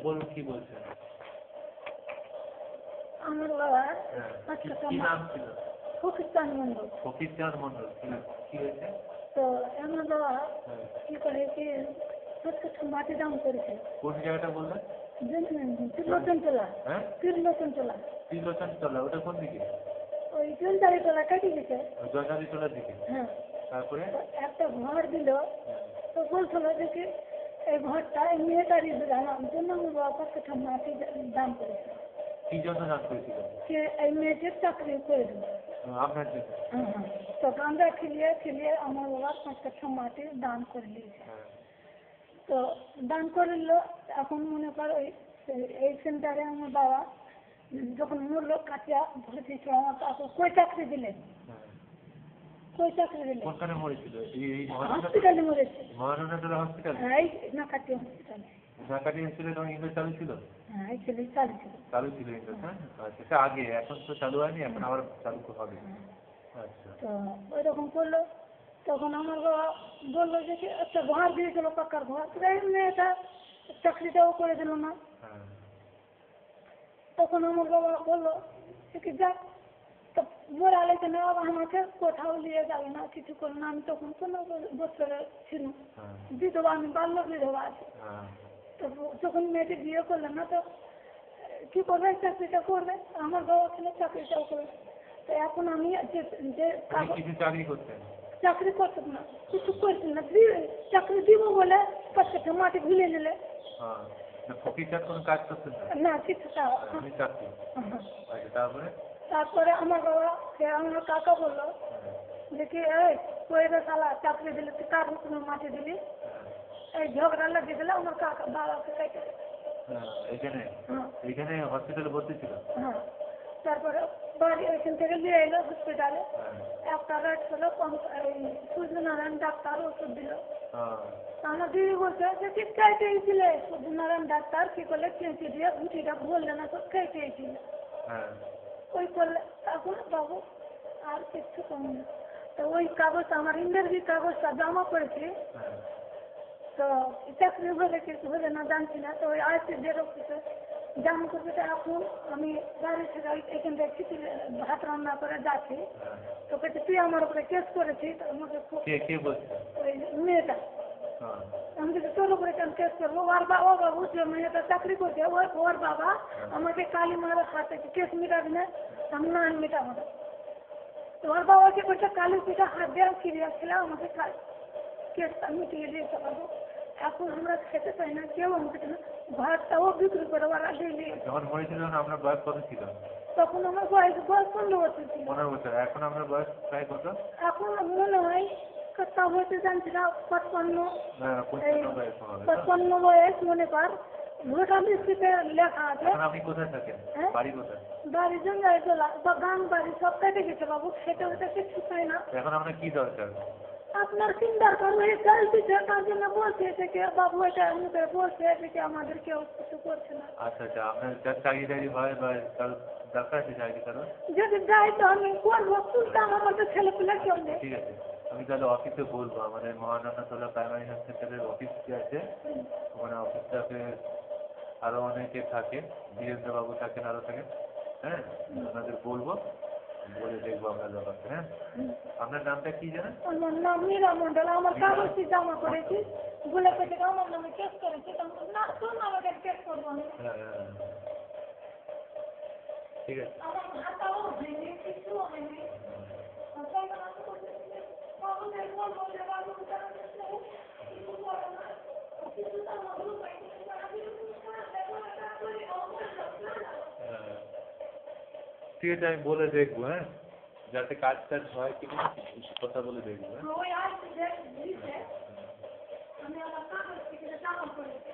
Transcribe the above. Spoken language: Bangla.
বলুন কি বলছেন? আমার বাবা কি নাম ছিল? ফকিরচাঁদ মন্ডল। ফকিরচাঁদ মন্ডল, কি হয়েছে? তো আমার বাবা কি করে কি মাটি দাম করেছে। কোন জায়গাটা বললেন? ত্রিলোচন তোলা। হ্যাঁ, ত্রিলোচন তোলা। ত্রিলোচন তোলা, ওটা কোন দিকে? ওই জলদারি তোলা কেটে দিছে। জয়নালী তোলার দিকে। হ্যাঁ, তারপরে একটা ঘর দিল। তো বলছিল যে কি এই ঘরটা মেয়েটারই জানার জন্য আমার বাবা একটা মাটি দাম করেছে। কি জন্য দান করেছিল? সে এই মেয়েটির চাকরি করে দিল আপনার জন্য। হ্যাঁ, তো আমরা খেলিয়ে আমার বাবা 5 কাঠা মাটি দান করে দিয়েছে। তো দান করল। এখন মনে কর এই সেন্টারে আমার বাবা যখন মূল্য কাটিয়া ভর্তি ছিল আমার কাকু কই চাকরি দিলেন। কোনখানে মরেছিল? হসপিটালে মরেছে। মহানন্দা হসপিটাল? হ্যাঁ, এই নাকাটি হসপিটালে। নাকাটি হসপিটালে তখন ইংরেজ চালু ছিল? হ্যাঁ, এই ছেলে চালু ছিল ইংরেজ। হ্যাঁ, আচ্ছা, আগে, এখন তো চালু হয়নি, এখন আবার চালু হবে। আচ্ছা, তো ওই রকম করলো। তখন আমার বাবা বললো যে কি একটা ঘর দিয়েছিল, পাকার ঘর। মেয়েটা চাকরিটাও করে দিল না। তখন আমার বাবা বললো কি যাক, তো বলালে যে না বাবা আমাকে কোথাও নিয়ে যাবে না, কিছু করবে না। আমি তখন 15 বছরের ছিল, বিধবা, আমি বাল্য বিধবা আছি। তো যখন মেয়েটি বিয়ে করলেন না, তো কি করবে, চাকরিটা করবে। আমার বাবা ছিল চাকরিটাও করবে। তো এখন আমি যে চাকরি করতাম না, কিছু করতাম না, চাকরি দিব বলে 5 কাঠা মাটি ভুলে নিলে। না, কিছু তারপরে আমার বাবা আমার কাকা বললো যে কি এই কইরে শালা চাকরি দিলে তুই কার হুকুমে মাটি দিলি। এই ঝগড়া লাগিয়ে দিলে আমার কাকা বাবাকে কেটে এখানে হসপিটালে ভর্তি ছিল। হ্যাঁ, তারপরে বাড়ি ওইখান থেকে নিয়ে এলো হসপিটালে। একটা রাত হলো সূর্যনারায়ণ ডাক্তার ওষুধ দিল। আমার দিদি বলছে যে কি কেটেছিল সূর্যনারায়ণ ডাক্তার কি করলে কেঁচে দিয়ে গুটিটা বললে না, তো কেটেছিল ওই করলে। তখন বাবু আর কিছু কম না। তো ওই কাগজ আমার ইন্টারভিউ কাগজটা জমা করেছি। তো চাকরি হলে কিছু হলে না জানছি না। তো ওই আসছে জেরক্সে জাম করতে। এখন আমি বাড়ি থেকে এখান থেকে ভাত রান্না করে যাচ্ছি। তো বলছে তুই আমার উপরে কেস করেছিস। আমাকে ওই মেয়েটা আমি যদি তোর উপরে কেন কেস করবো। ও বাবু যে মেয়েটা চাকরি করছে ওর বাবা আমাকে কালী মারার হাতে কেস মিটাবি না, আমি না মিটাবো না। তোমার বাবাকে বলছে কালী পিঠা হাত দেওয়া ফিরিয়ে ছিল, আমাকে কেসটা মিটিয়ে দিতে পারবো। এখন আমরা খেতে পাই না, কেউ আমাকে ঘরটাও বিক্রি করে ওরা ডেলি। যখন মরেছিল আপনার বয়স কত ছিল? তখন আমার বয়স 15 বছর ছিল। 15 বছর। এখন আপনার বয়স প্রায় কত? এখন মনে হয় তা হয়তো জানছি না, 55 বয়স মনে কর। ভোটার লিস্টে লেখা আছে। আপনি কোথায় থাকেন? বাড়ি কোথায়? বাড়ি জঙ্গাই তোলা বা গান বাড়ি সব কেটে গেছে বাবু, খেতে হতে কিছু পাই না। এখন আপনার কি দরকার? আপনার কি দরকার? ওই চালছে তার জন্য বলছে যে বাবু এটা আমাকে বলছে যে আমাদের কেউ কিছু করছে না। আচ্ছা, আপনার চাকরি টাকরি হয় বা দরকার আছে চাকরি কারণ? যদি যাই তো আমি করবো, তুলতাম, আমাদের ছেলে পেলে কেউ নেই। ঠিক আছে, আমি তাহলে অফিসে বলবো। আমাদের মহানন্দাতলা প্রাইমারি হেলথ সেন্টারের অফিস আছে, ওখানে অফিসটাকে আরো অনেকে থাকে, বীরেন্দ্র বাবু থাকেন, আরো থাকেন। হ্যাঁ, আপনাদের বলবো, বলে দেখবো আমরা ব্যাপারটা। হ্যাঁ, আপনার নামটা কি জানেন? আমার নাম মীরা মন্ডল। আমার কাগজটি জমা করেছি, বলে পেটে আমার নামে কেস করেছি। না, তোর নামে কেস করবো আমি। ঠিক আছে। আমার ভাতাও হয়নি, কিছুও হয়নি। ঠিক আছে, আমি বলে দেখবো। হ্যাঁ, যাতে কাজ টাজ হয় কিনা কথা বলে দেখবো। আমি আমার কাগজটি জমা করেছি।